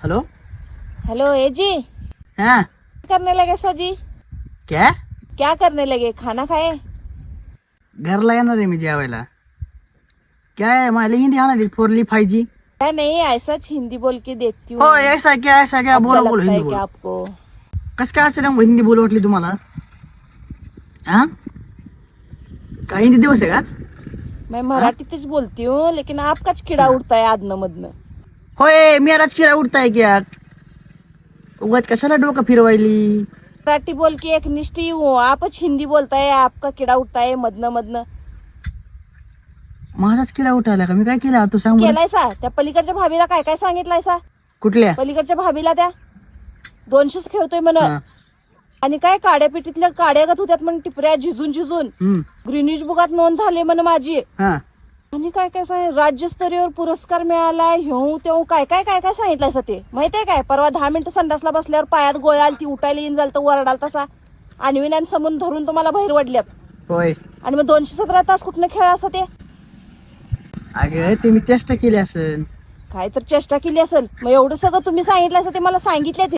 Hello hello ए जी, हाँ क्या करने लगे सर जी? क्या क्या करने लगे? खाना खाए? घरला येणार आहे मी जेवायला. क्या है मला हिंदी आना 4G 5G. क्या नहीं, ऐसा हिंदी बोल के देखती हूँ. हो ऐसा क्या अच्छा बोला बोलो लगता हिंदी है क्या बोलो. आपको? कसं काय अचानक हिंदी बोलू वाटली तुम्हाला? हा काय हिंदी दिवस आहे का आज? मैं मराठीतच बोलती हूँ, लेकिन आपकाच किडा उठता है आदन मधन. होय मेराच किरा उठताय क्या? उगाच कशाला डोकं फिरवायली? मराठी बोल के एक निष्ठी हूँ, आपच हिंदी बोलता है, आपका किडा उठता है मधन मधन. माझाच किरा उठायला का? मी काय केलं तू सांग बरं. केलायसा त्या पलीकडच्या भाभीला काय काय सांगितलायसा? कुठल्या? पलीकडच्या भाभीला त्या 200च खेळतोय म्हण. हा. आणि काय काड्यापिटीतल्या काड्या गत होत्यात म्हण, टिपऱ्या झिजून झिजून. ग्रीनिज बुकात नोंद झाली म्हण माझी. हा आणि काय काय सांगितलं, राज्यस्तरीय पुरस्कार मिळालाय, ह्यो त्यो काय काय काय काय सांगितलंय ते माहितीये काय? परवा 10 मिनिटं संडासला बसल्यावर पायात गोळ्या आली, ती उठायला येईन झालं तर वरडाल तसा. आणविनान समोर धरून तुम्हाला बाहेर वडल्यात. होय आणि मग 217 तास कुठनं खेळ असं ते? अगं ते मी चेष्टा केली असेल. काय तर चेष्टा केली असेल. मग एवढं सगळं तुम्ही सांगितलं असं ते मला सांगितले